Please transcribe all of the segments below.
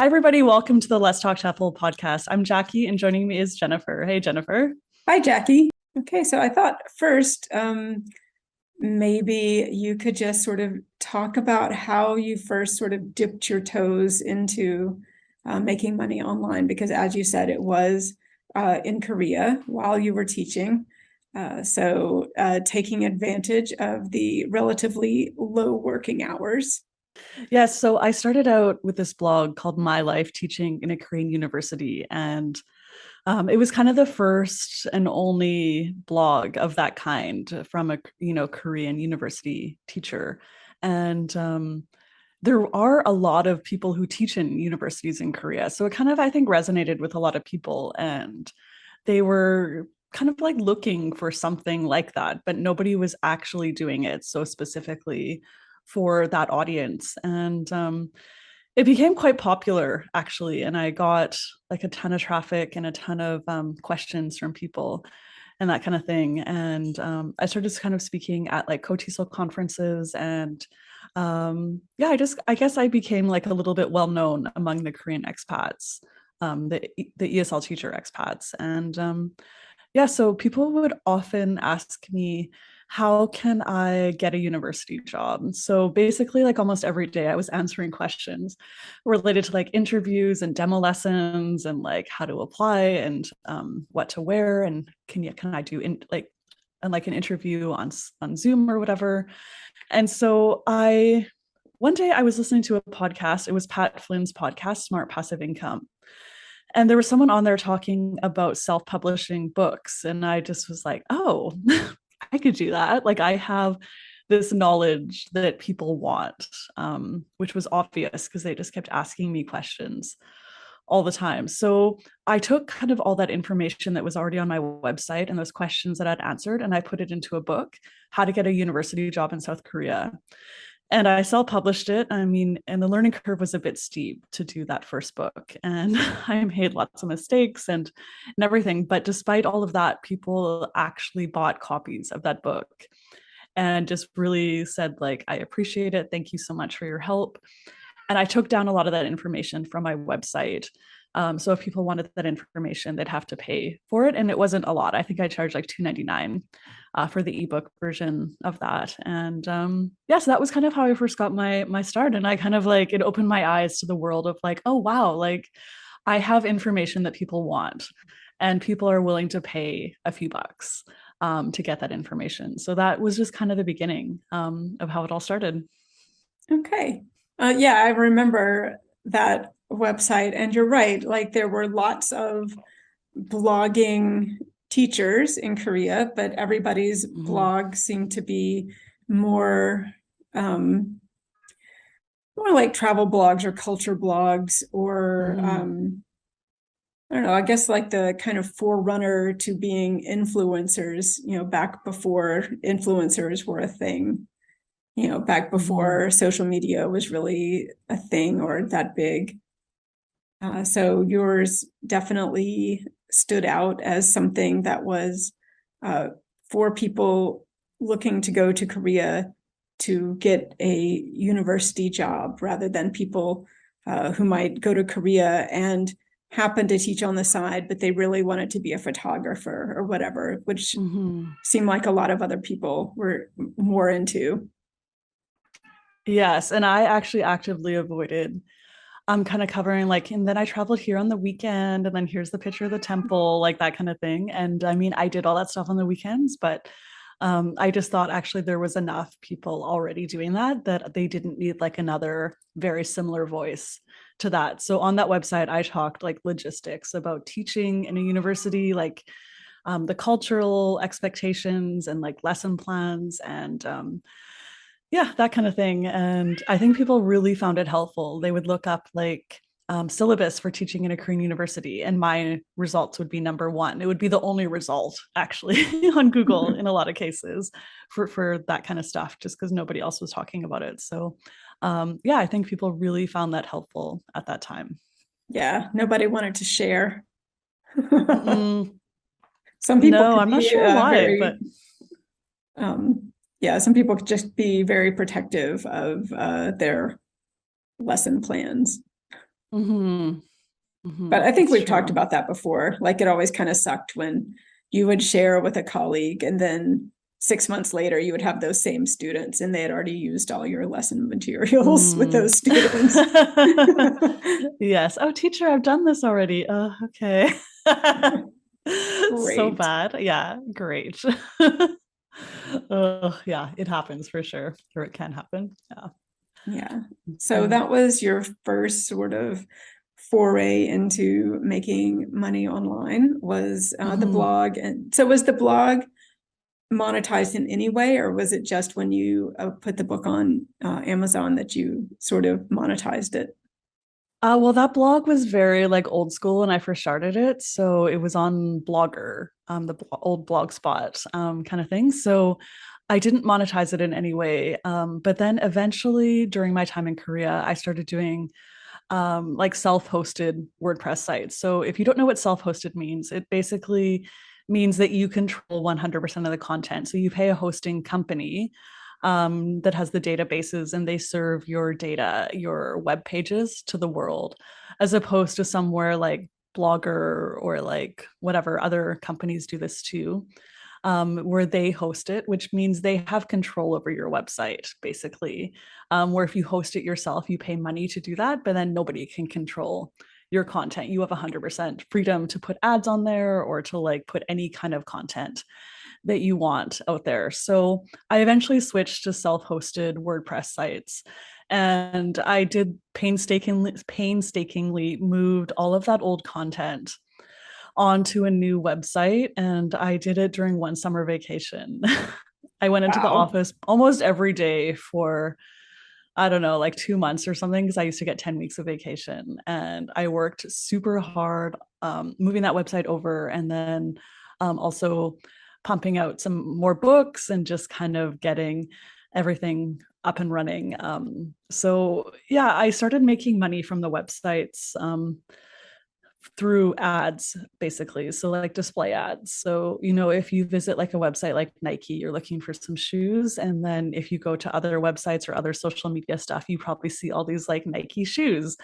Hi, everybody. Welcome to the Let's Talk TEFL podcast. I'm Jackie, and joining me is Jennifer. Hey, Jennifer. Hi, Jackie. Okay, so I thought first, maybe you could just sort of talk about how you first sort of dipped your toes into making money online, because as you said, it was in Korea while you were teaching. So taking advantage of the relatively low working hours. Yes, so I started out with this blog called My Life Teaching in a Korean University, and it was kind of the first and only blog of that kind from a Korean university teacher. And there are a lot of people who teach in universities in Korea, so it kind of I think resonated with a lot of people, and they were kind of like looking for something like that, but nobody was actually doing it so specifically for that audience. And it became quite popular actually, and I got like a ton of traffic and a ton of questions from people and that kind of thing. And I started kind of speaking at like co-TESOL conferences, and yeah, I guess I became like a little bit well known among the Korean expats, the ESL teacher expats. And yeah, so people would often ask me, how can I get a university job? So basically, like almost every day, I was answering questions related to like interviews and demo lessons and like how to apply and what to wear and can I do like an interview on Zoom or whatever. And so I one day I was listening to a podcast. It was Pat Flynn's podcast, Smart Passive Income, and there was someone on there talking about self-publishing books, and I just was like, oh, I could do that. Like I have this knowledge that people want, which was obvious because they just kept asking me questions all the time. So I took kind of all that information that was already on my website and those questions that I'd answered, and I put it into a book, How to Get a University Job in South Korea. And I self-published it. I mean, and the learning curve was a bit steep to do that first book. And I made lots of mistakes and everything. But despite all of that, people actually bought copies of that book and just really said, like, I appreciate it. Thank you so much for your help. And I took down a lot of that information from my website. So if people wanted that information, they'd have to pay for it, and it wasn't a lot. I think I charged like $2.99 for the ebook version of that. And yeah, so that was kind of how I first got my start. And I kind of like it opened my eyes to the world of like, oh wow, like I have information that people want, and people are willing to pay a few bucks to get that information. So that was just kind of the beginning of how it all started. Okay. Yeah, I remember that website, and you're right. Like there were lots of blogging teachers in Korea, but everybody's Mm-hmm. blog seemed to be more um, more like travel blogs or culture blogs, or Mm-hmm. I don't know, I guess like the kind of forerunner to being influencers, back before influencers were a thing, back Mm-hmm. before social media was really a thing or that big. So yours definitely stood out as something that was uh, for people looking to go to Korea to get a university job, rather than people who might go to Korea and happen to teach on the side, but they really wanted to be a photographer or whatever, which Mm-hmm. seemed like a lot of other people were more into. Yes, and I actually actively avoided kind of covering like, and then I traveled here on the weekend, and then here's the picture of the temple, like that kind of thing. And I mean, I did all that stuff on the weekends, but I just thought actually there was enough people already doing that they didn't need like another very similar voice to that. So on that website, I talked like logistics about teaching in a university, like the cultural expectations and like lesson plans and yeah, that kind of thing. And I think people really found it helpful. They would look up like syllabus for teaching in a Korean university, and my results would be number one. It would be the only result actually on Google in a lot of cases for that kind of stuff, just because nobody else was talking about it. So yeah, I think people really found that helpful at that time. Yeah, nobody wanted to share. Mm-mm. Some people No, could I'm not be sure why, very but yeah, some people could just be very protective of their lesson plans. Hmm. But I think It's we've talked true. about that before. Like it always kind of sucked when you would share with a colleague and then 6 months later you would have those same students and they had already used all your lesson materials with Mm. those students. Yes. Oh, teacher, I've done this already. Okay. So Great. bad. Yeah, great. Yeah, it happens for sure, or it can happen. Yeah. Yeah. So Mm. that was your first sort of foray into making money online was the Mhm. blog. And so was the blog monetized in any way, or was it just when you put the book on Amazon that you sort of monetized it? Well, that blog was very like old school when I first started it. So it was on Blogger, the old Blogspot kind of thing. So I didn't monetize it in any way. But then eventually during my time in Korea, I started doing like self-hosted WordPress sites. So if you don't know what self-hosted means, it basically means that you control 100% of the content. So you pay a hosting company that has the databases and they serve your data, your web pages to the world, as opposed to somewhere like Blogger or like whatever other companies do this too, where they host it, which means they have control over your website, basically. Where if you host it yourself, you pay money to do that, but then nobody can control your content. You have 100% freedom to put ads on there or to like put any kind of content that you want out there. So I eventually switched to self-hosted WordPress sites. And I did painstakingly moved all of that old content onto a new website. And I did it during one summer vacation. I went into the Wow. office almost every day for, I don't know, like 2 months or something, because I used to get 10 weeks of vacation. And I worked super hard moving that website over and then also pumping out some more books and just kind of getting everything up and running. So, yeah, I started making money from the websites. Through ads basically, so like display ads. So if you visit like a website like Nike, you're looking for some shoes, and then if you go to other websites or other social media stuff, you probably see all these like Nike shoes.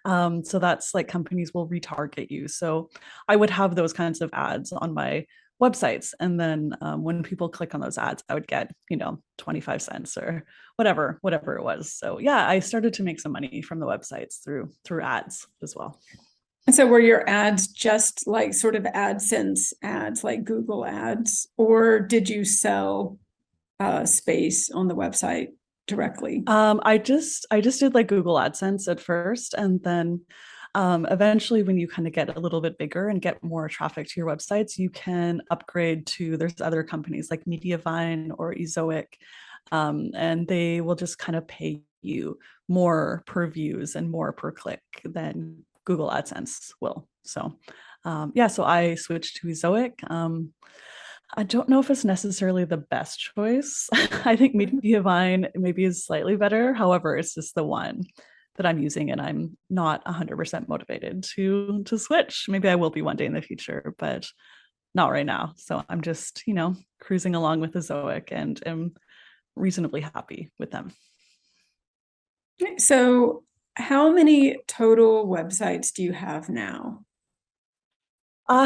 So that's like companies will retarget you. So I would have those kinds of ads on my websites, and then when people click on those ads, I would get 25 cents or whatever it was. So yeah, I started to make some money from the websites through ads as well. And so were your ads just like sort of AdSense ads, like Google ads, or did you sell space on the website directly? I just did like Google AdSense at first, and then eventually, when you kind of get a little bit bigger and get more traffic to your websites, you can upgrade to there's other companies like Mediavine or Ezoic, and they will just kind of pay you more per views and more per click than Google AdSense will. So, yeah, so I switched to Ezoic. I don't know if it's necessarily the best choice. I think Mediavine maybe is slightly better. However, it's just the one that I'm using, and I'm not 100% motivated to switch. Maybe I will be one day in the future, but not right now. So I'm just, cruising along with the Zoic and am reasonably happy with them. So how many total websites do you have now?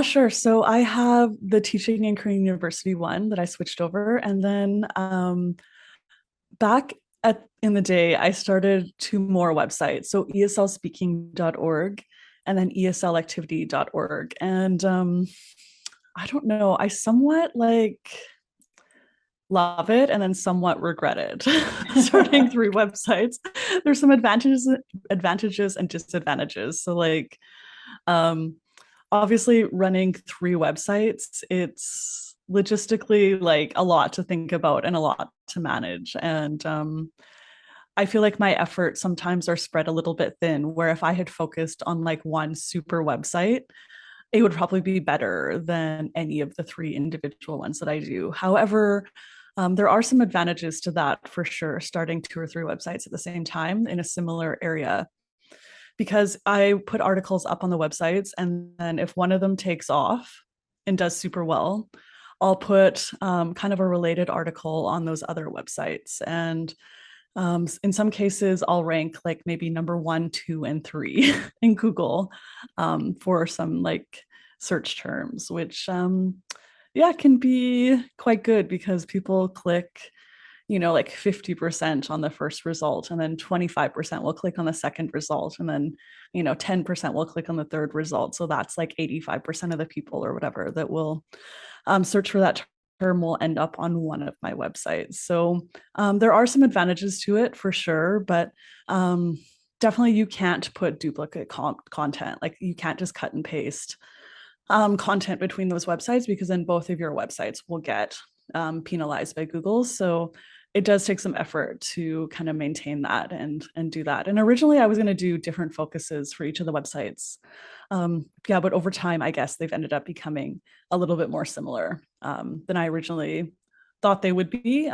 Sure. So I have the Teaching in Korean University one that I switched over, and then back in the day, I started two more websites. So eslspeaking.org and then eslactivity.org. And I don't know, I somewhat like love it and then somewhat regret it. Starting three websites. There's some advantages and disadvantages. So like obviously running three websites, it's logistically like a lot to think about and a lot to manage. And I feel like my efforts sometimes are spread a little bit thin, where if I had focused on like one super website, it would probably be better than any of the three individual ones that I do. However, there are some advantages to that for sure, starting two or three websites at the same time in a similar area, because I put articles up on the websites, and then if one of them takes off and does super well, I'll put kind of a related article on those other websites. And In some cases, I'll rank like maybe number one, two, and three in Google for some like search terms, which yeah, can be quite good because people click, like 50% on the first result, and then 25% will click on the second result, and then 10% will click on the third result. So that's like 85% of the people or whatever that will search for that term will end up on one of my websites. So there are some advantages to it for sure, but definitely you can't put duplicate content. Like you can't just cut and paste content between those websites, because then both of your websites will get penalized by Google. So it does take some effort to kind of maintain that and do that. And originally I was going to do different focuses for each of the websites. Yeah, but over time, I guess they've ended up becoming a little bit more similar than I originally thought they would be.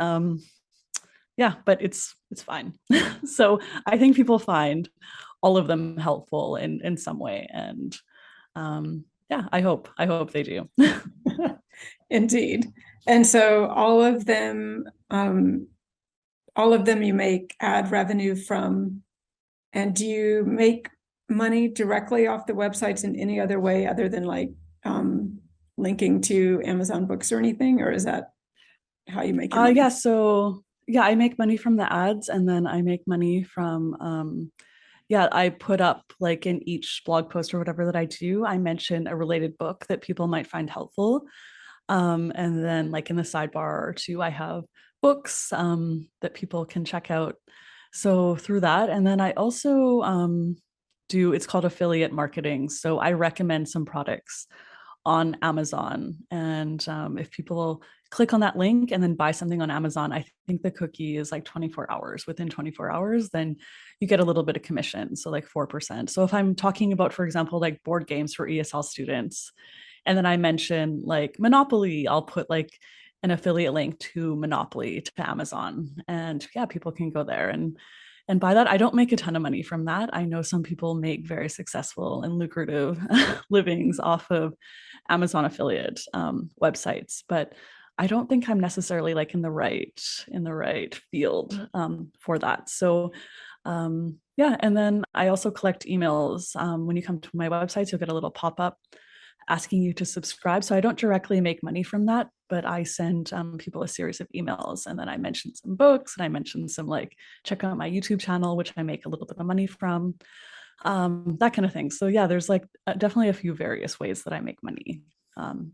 Yeah, but it's fine. So I think people find all of them helpful in some way, and yeah, I hope they do. Indeed. And so all of them you make ad revenue from. And do you make money directly off the websites in any other way other than like linking to Amazon Books or anything? Or is that how you make your money? Yeah, so yeah, I make money from the ads, and then I make money from yeah, I put up like in each blog post or whatever that I do, I mention a related book that people might find helpful. And then like in the sidebar or two, I have books that people can check out. So through that, and then I also do, it's called affiliate marketing. So I recommend some products on Amazon. And if people click on that link and then buy something on Amazon, I think the cookie is like 24 hours. Within 24 hours, then you get a little bit of commission. So like 4%. So if I'm talking about, for example, like board games for ESL students, and then I mention like Monopoly, I'll put like an affiliate link to Monopoly to Amazon. And yeah, people can go there and buy that. I don't make a ton of money from that. I know some people make very successful and lucrative livings off of Amazon affiliate websites, but I don't think I'm necessarily like in the right field for that. So yeah, and then I also collect emails. When you come to my websites, you'll get a little pop-up asking you to subscribe. So I don't directly make money from that, but I send people a series of emails, and then I mention some books, and I mention some like check out my YouTube channel, which I make a little bit of money from, that kind of thing. So yeah, there's like definitely a few various ways that I make money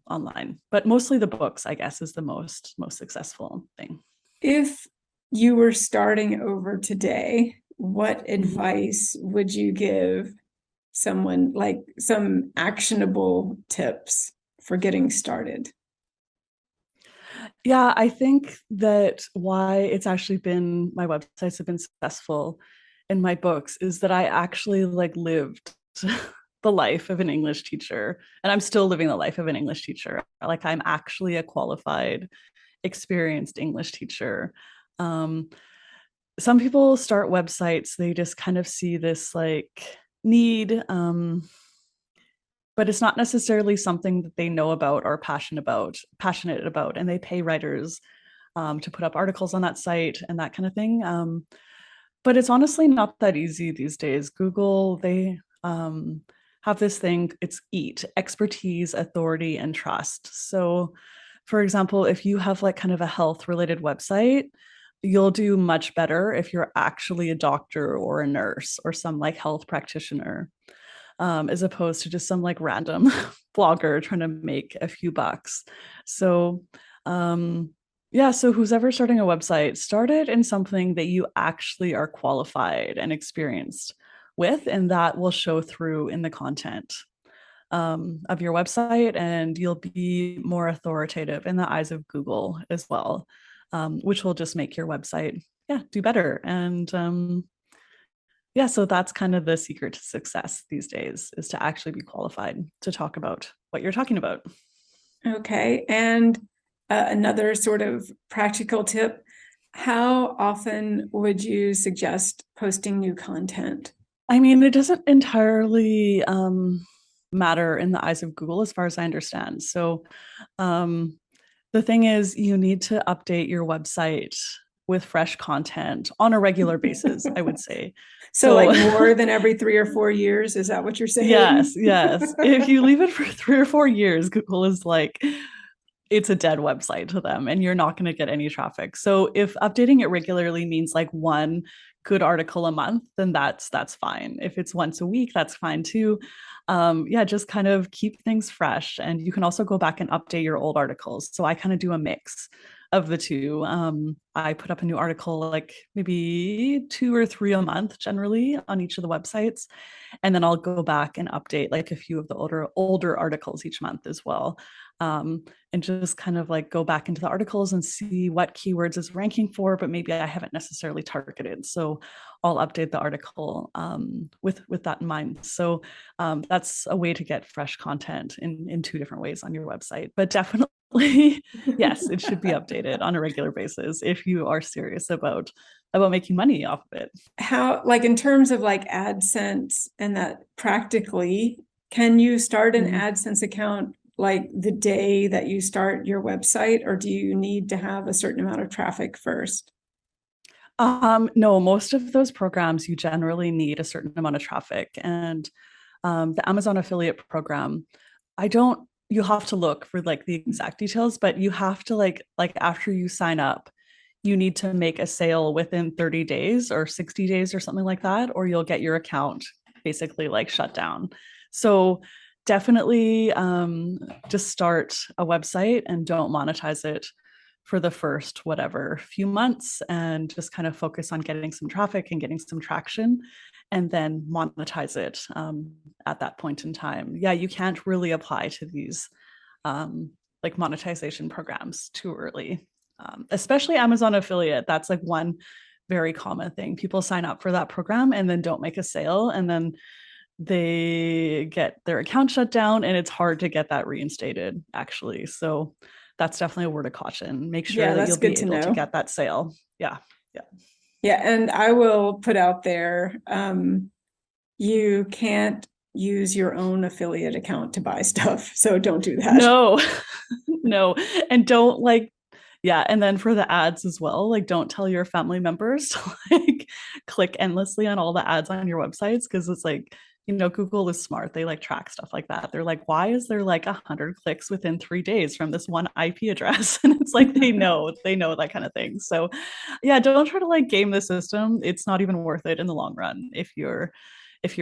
online, but mostly the books, I guess, is the most successful thing. If you were starting over today, what Mhm. advice would you give someone, like some actionable tips for getting started? Yeah, I think that why it's actually been my websites have been successful in my books is that I actually like lived the life of an English teacher, and I'm still living the life of an English teacher. Like I'm actually a qualified, experienced English teacher. Um, some people start websites, they just kind of see this like need, but it's not necessarily something that they know about or passionate about, and they pay writers to put up articles on that site and that kind of thing. But it's honestly not that easy these days. Google, they have this thing, it's EAT, expertise, authority, and trust. So, for example, if you have like kind of a health related website, you'll do much better if you're actually a doctor or a nurse or some like health practitioner, as opposed to just some like random blogger trying to make a few bucks. So, yeah, so who's ever starting a website, start it in something that you actually are qualified and experienced with, and that will show through in the content of your website, and you'll be more authoritative in the eyes of Google as well, which will just make your website, yeah, do better. And yeah, so that's kind of the secret to success these days, is to actually be qualified to talk about what you're talking about. Okay. And another sort of practical tip, how often would you suggest posting new content? I mean, it doesn't entirely matter in the eyes of Google, as far as I understand. So um, the thing is, you need to update your website with fresh content on a regular basis, I would say. So So like more than every 3 or 4 years, is that what you're saying? yes, yes. If you leave it for 3 or 4 years, Google is like, it's a dead website to them and you're not going to get any traffic. So if updating it regularly means like one good article a month, then that's fine. If it's once a week, that's fine too. Yeah, just kind of keep things fresh. And you can also go back and update your old articles. So I kind of do a mix of the two. I put up a new article like maybe 2 or 3 a month generally on each of the websites. And then I'll go back and update like a few of the older articles each month as well. And just kind of like go back into the articles and see what keywords is ranking for, but maybe I haven't necessarily targeted. So I'll update the article with that in mind. So that's a way to get fresh content in two different ways on your website. But definitely, yes, it should be updated on a regular basis if you are serious about making money off of it. How, like in terms of like AdSense and that practically, can you start an Mm. AdSense account like the day that you start your website, or do you need to have a certain amount of traffic first? No, most of those programs you generally need a certain amount of traffic, and the Amazon affiliate program, I don't. You have to look for like the exact details, but you have to like after you sign up, you need to make a sale within 30 days or 60 days or something like that, or you'll get your account basically like shut down. So definitely just start a website and don't monetize it for the first whatever few months and just kind of focus on getting some traffic and getting some traction and then monetize it at that point in time. Yeah, you can't really apply to these like monetization programs too early, especially Amazon affiliate. That's like one very common thing. People sign up for that program and then don't make a sale, and then they get their account shut down, and it's hard to get that reinstated, actually. So that's definitely a word of caution. Make sure Yeah, that that's you'll be good to able to know. get that sale. Yeah. Yeah. Yeah, and I will put out there, you can't use your own affiliate account to buy stuff, so don't do that. No, no. And don't like, yeah. And then for the ads as well, like don't tell your family members to like click endlessly on all the ads on your websites because it's like, Google is smart. They like track stuff like that. They're like, why is there like 100 clicks within 3 days from this one IP address? And it's like they know that kind of thing. So yeah, don't try to like game the system. It's not even worth it in the long run if you're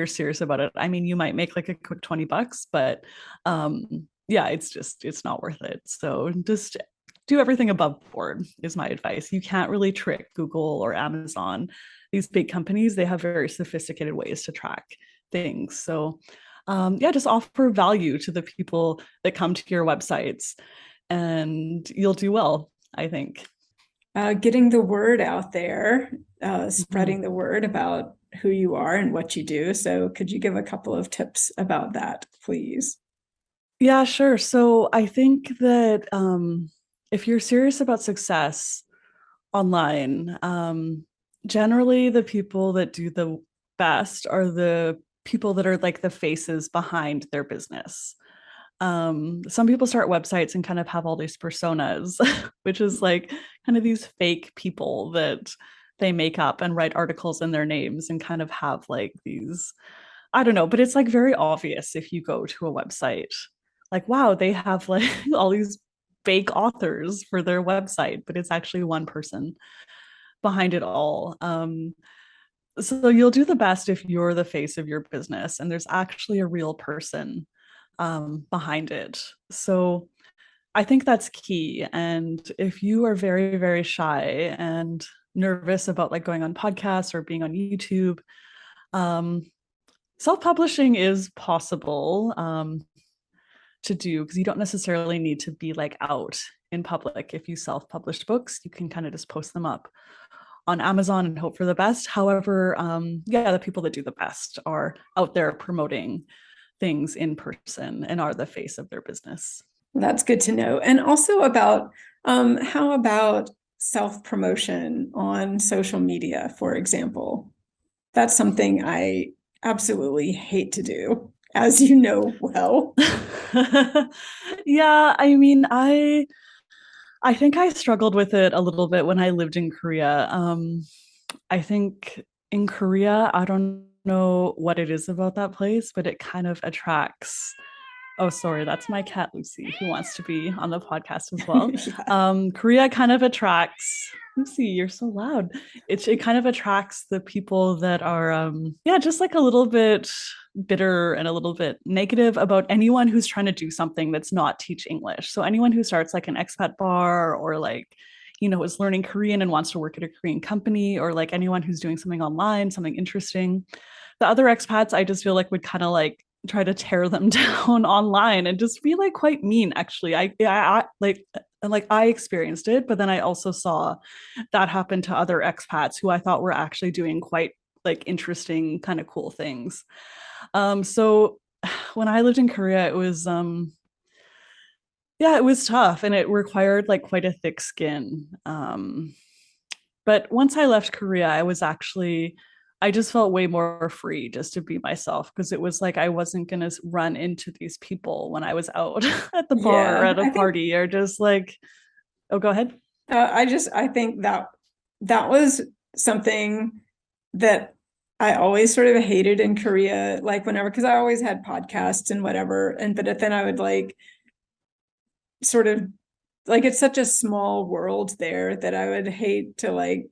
serious about it. I mean, you might make like a quick $20, but yeah, it's not worth it. So just do everything above board is my advice. You can't really trick Google or Amazon. These big companies, they have very sophisticated ways to track things. So yeah, just offer value to the people that come to your websites and you'll do well, I think. Getting the word out there, Mhm. spreading the word about who you are and what you do. So, could you give a couple of tips about that, please? Yeah, sure. So I think that if you're serious about success online, generally the people that do the best are the people that are like the faces behind their business. Some people start websites and kind of have all these personas, which is like kind of these fake people that they make up and write articles in their names and kind of have like these, I don't know, but it's like very obvious if you go to a website. Like, wow, they have like all these fake authors for their website, but it's actually one person behind it all. So you'll do the best if you're the face of your business and there's actually a real person behind it. So I think that's key. And if you are very, very shy and nervous about like going on podcasts or being on YouTube, um, self-publishing is possible to do because you don't necessarily need to be like out in public. If you self-published books, you can kind of just post them up on Amazon and hope for the best. However, yeah, the people that do the best are out there promoting things in person and are the face of their business. That's good to know. And also about, how about self-promotion on social media, for example? That's something I absolutely hate to do, as you know well. Yeah, I mean, I I think I struggled with it a little bit when I lived in Korea. I think in Korea, I don't know what it is about that place, but it kind of attracts. Oh, sorry, that's my cat Lucy, who wants to be on the podcast as well. Yeah. Korea kind of attracts Lucy, you're so loud. It kind of attracts the people that are yeah, just like a little bit bitter and a little bit negative about anyone who's trying to do something that's not teach English. So anyone who starts like an expat bar or like is learning Korean and wants to work at a Korean company, or like anyone who's doing something online, something interesting. The other expats, I just feel like would kind of like try to tear them down online and just be like quite mean. Actually, I experienced it, but then I also saw that happen to other expats who I thought were actually doing quite like interesting, kind of cool things. So when I lived in Korea, it was yeah, it was tough and it required like quite a thick skin. But once I left Korea, I just felt way more free just to be myself, because it was like I wasn't going to run into these people when I was out at the bar or Yeah, at a I think party, or just like, oh, go ahead. I think that that was something that I always sort of hated in Korea, like whenever, because I always had podcasts and whatever, and but then I would like sort of like it's such a small world there that I would hate to like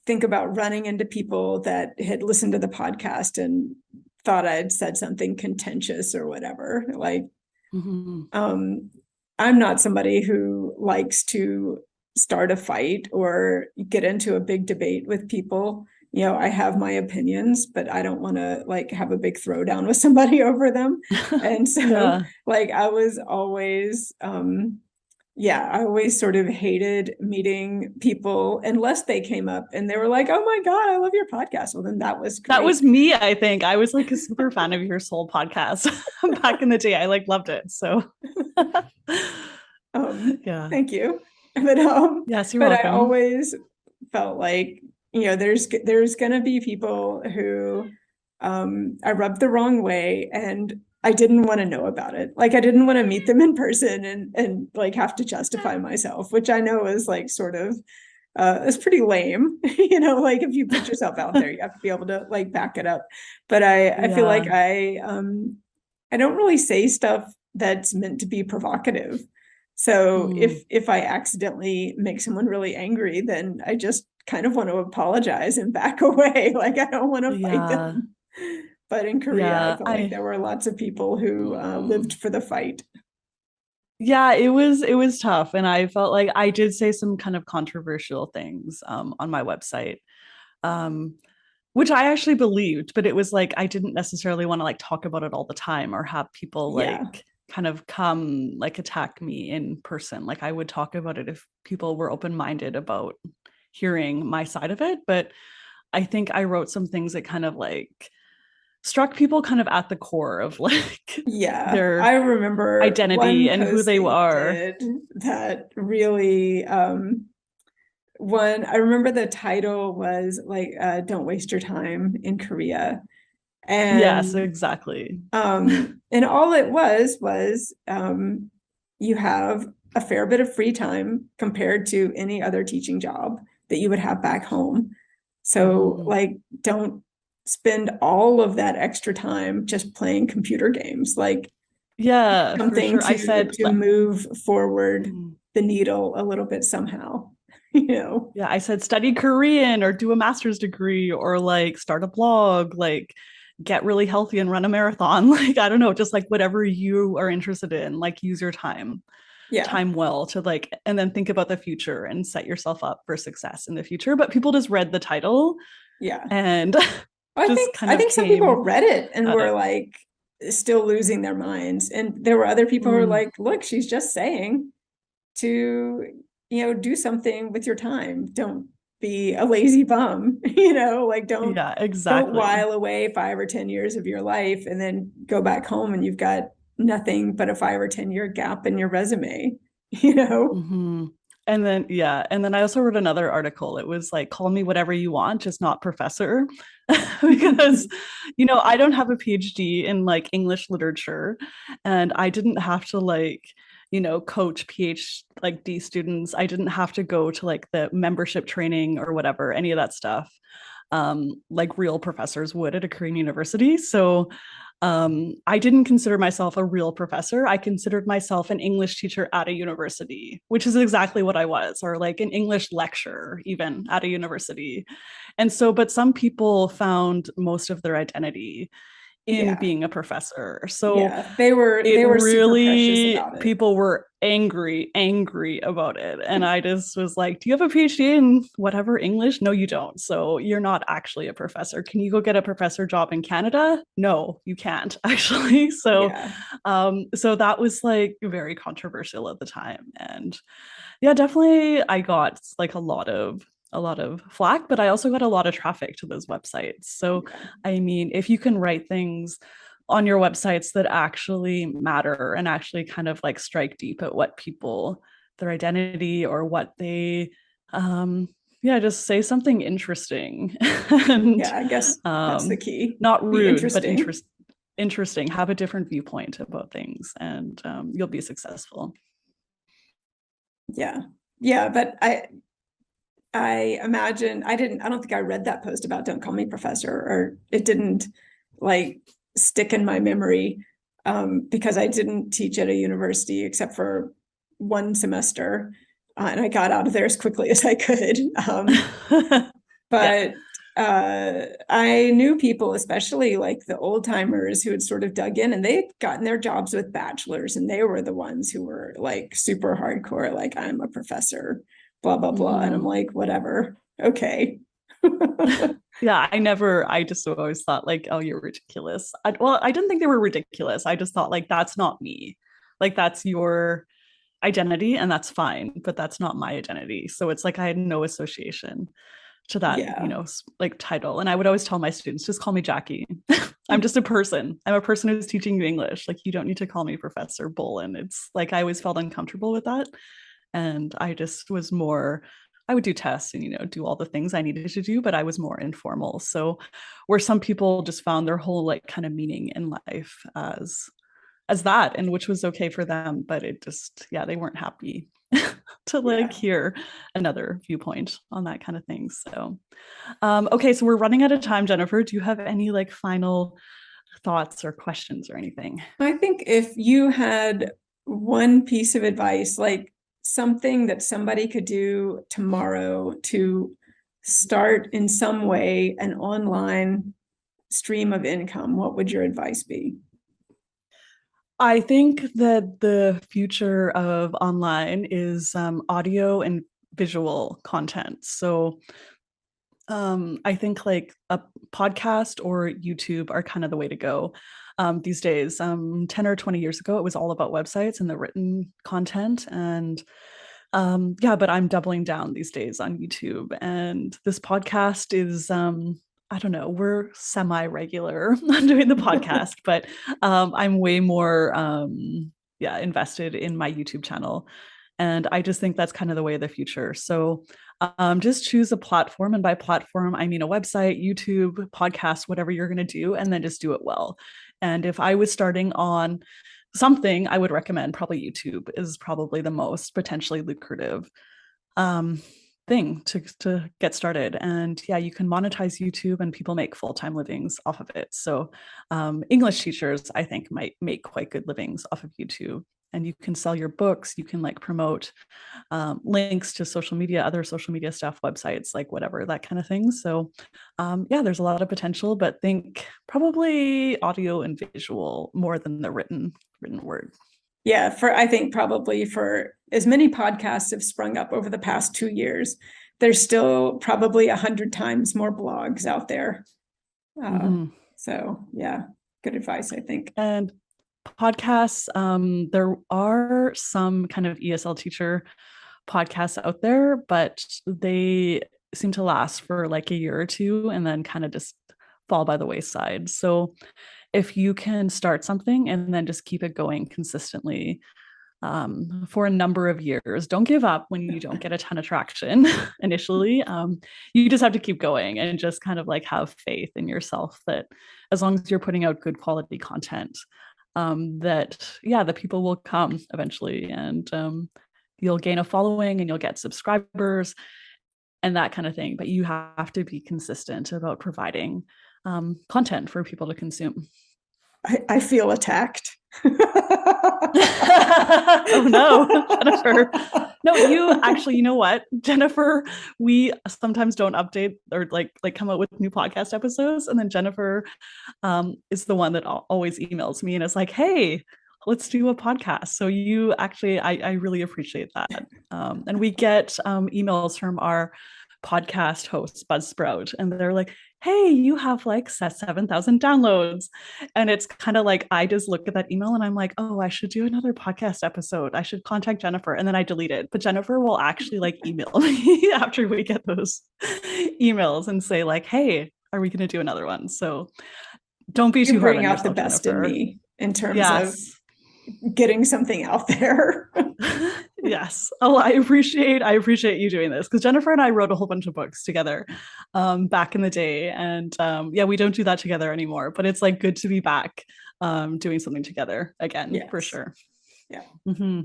think about running into people that had listened to the podcast and thought I'd said something contentious or whatever. Like, Mm-hmm. um, I'm not somebody who likes to start a fight or get into a big debate with people. I have my opinions, but I don't want to like have a big throwdown with somebody over them. And so, Yeah, like, I was always, yeah, I always sort of hated meeting people unless they came up and they were like, "Oh my God, I love your podcast." Well, then that was that great. was me. I think I was like a super fan of your Soul podcast back in the day. I like loved it. So yeah. Thank you. Yes, you're But I welcome. always felt like, there's gonna be people who I rubbed the wrong way and I didn't want to know about it. Like I didn't want to meet them in person and like have to justify myself, which I know is like sort of it's pretty lame. Like if you put yourself out there, you have to be able to like back it up. But I feel like Yeah. I don't really say stuff that's meant to be provocative. So Mm, if I accidentally make someone really angry, then I just kind of want to apologize and back away. Like I don't want to fight yeah. them. But in Korea, I Yeah. felt like there were lots of people who lived Mm. for the fight. Yeah, it was tough, and I felt like I did say some kind of controversial things on my website, um, which I actually believed, but it was like I didn't necessarily want to like talk about it all the time or have people Yeah. like kind of come like attack me in person. Like I would talk about it if people were open-minded about hearing my side of it, but I think I wrote some things that kind of like struck people kind of at the core of like Yeah, I their remember identity one and who post they that you are. did that really one I remember the title was like don't waste your time in Korea. Yes, And exactly. all it was you have a fair bit of free time compared to any other teaching job that you would have back home. So Mhm. like don't spend all of that extra time just playing computer games. Like Yeah, for something sure. I said, to move forward mm, the needle a little bit somehow, you know. yeah, I said study Korean or do a master's degree or like start a blog, like get really healthy and run a marathon. Like, I don't know, just like whatever you are interested in, like use your Yeah, time well to like, and then think about the future and set yourself up for success in the future. But people just read the title yeah. and just kind I of think some people came read it and at were it. like still losing their minds, and there were other people who were Mm, like, look, she's just saying to do something with your time. Don't be a lazy bum. Like yeah, don't exactly. while away 5 or 10 years of your life and then go back home and you've got nothing but a 5 or 10 year gap in your resume. you know Mm-hmm. And then, yeah. And then I also wrote another article. It was like, call me whatever you want, just not professor. Because, I don't have a PhD in like English literature. And I didn't have to like, coach PhD students. I didn't have to go to like the membership training or whatever, any of that stuff, like real professors would at a Korean university. So I didn't consider myself a real professor. I considered myself an English teacher at a university, which is exactly what I was, or like an English lecturer, even at a university. And so, but some people found most of their identity in Yeah. being a professor. So Yeah. They were super precious really, about it. people were angry about it. And I just was like, do you have a PhD in whatever English? No, you don't. So you're not actually a professor. Can you go get a professor job in Canada? No, you can't actually. Yeah. So that was like very controversial at the time. And yeah, definitely I got like a lot of flack, but I also got a lot of traffic to those websites. So, Yeah. I mean, if you can write things on your websites that actually matter and actually kind of like strike deep at what people, their identity or what they, um, yeah, just say something interesting and Yeah. I guess that's the um, key. not Be rude, but interesting. interesting. Have a different viewpoint about things, and you'll be successful. Yeah. Yeah. But I imagine I don't think I read that post about don't call me professor, or it didn't like stick in my memory, because I didn't teach at a university except for one semester, and I got out of there as quickly as I could. Yeah. But I knew people, especially like the old timers, who had sort of dug in and they had gotten their jobs with bachelors, and they were the ones who were like super hardcore, like, I'm a professor, blah, blah, blah. And I'm Mhm. like, whatever. Okay. Yeah, I just always thought like, oh, you're ridiculous. Well, I didn't think they were ridiculous. I just thought like, that's not me. Like, that's your identity and that's fine, but that's not my identity. So it's like I had no association to that, Yeah. like title. And I would always tell my students, just call me Jackie. I'm just a person. I'm a person who's teaching you English. Like, you don't need to call me Professor Bolin. It's like I always felt uncomfortable with that. And I just was more, I would do tests and do all the things I needed to do, but I was more informal. So where some people just found their whole like kind of meaning in life as that, and which was okay for them, but it just, yeah, they weren't happy to like Yeah. hear another viewpoint on that kind of thing. So okay, so we're running out of time. Jennifer, do you have any like final thoughts or questions or anything? I think if you had one piece of advice, like something that somebody could do tomorrow to start in some way an online stream of income, what would your advice be? I think that the future of online is audio and visual content. So I think like a podcast or YouTube are kind of the way to go these days. 10 or 20 years ago, it was all about websites and the written content. And yeah, but I'm doubling down these days on YouTube. And this podcast is, I don't know, we're semi-regular on doing the podcast, but I'm way more, yeah, invested in my YouTube channel. And I just think that's kind of the way of the future. So just choose a platform. And by platform, I mean a website, YouTube, podcast, whatever you're going to do, and then just do it well. And if I was starting on something, I would recommend probably YouTube is probably the most potentially lucrative um, thing to get started. And yeah, you can monetize YouTube and people make full-time livings off of it. So English teachers, I think, might make quite good livings off of YouTube. And you can sell your books, you can like promote links to social media, other social media stuff, websites, like whatever, that kind of thing. So yeah, there's a lot of potential, but think probably audio and visual more than the written word. Yeah, for I think probably for as many podcasts have sprung up over the past 2 years, there's still probably 100 times more blogs out there. Uh, Mm-hmm. so yeah, good advice, I think. And podcasts, there are some kind of ESL teacher podcasts out there, but they seem to last for like a year or two and then kind of just fall by the wayside. So if you can start something and then just keep it going consistently for a number of years, don't give up when you don't get a ton of traction initially. You just have to keep going and just kind of like have faith in yourself that as long as you're putting out good quality content, that people will come eventually, and you'll gain a following and you'll get subscribers and that kind of thing. But you have to be consistent about providing content for people to consume. I feel attacked. Oh no, Jennifer. No, you know what, Jennifer, we sometimes don't update or like come out with new podcast episodes. And then Jennifer is the one that always emails me and is like, hey, let's do a podcast. So you actually, I really appreciate that. And we get emails from our podcast hosts, Buzzsprout, and they're like, hey, you have like 7,000 downloads. And it's kind of like, I just look at that email and I'm like, oh, I should do another podcast episode. I should contact Jennifer. And then I delete it. But Jennifer will actually like email me after we get those emails and say like, hey, are we going to do another one? So don't be too hard on yourself, You bring out the best Jennifer. in me in terms Yes. of getting something out there. Yes. Oh, I appreciate you doing this, because Jennifer and I wrote a whole bunch of books together back in the day. And yeah, we don't do that together anymore, but it's like good to be back doing something together again, Yes. for sure. Yeah. Mm-hmm.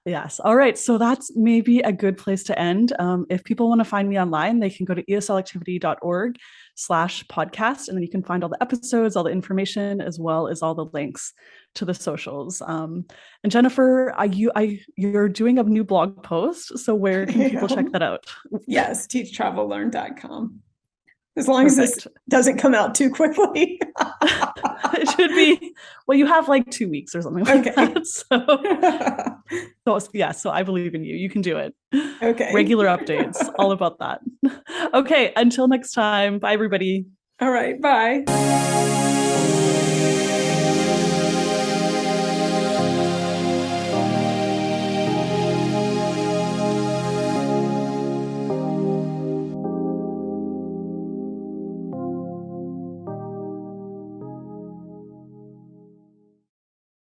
Yes. All right. So that's maybe a good place to end. If people want to find me online, they can go to eslactivity.org/podcast. And then you can find all the episodes, all the information, as well as all the links to the socials. And Jennifer, you're doing a new blog post. So where can people check that out? Yes, teachtravellearn.com. As long as this doesn't come out too quickly. It should be, well, you have like 2 weeks or something like that. So I believe in you. You can do it. Okay. Regular updates, all about that. Okay, until next time. Bye, everybody. All right, bye.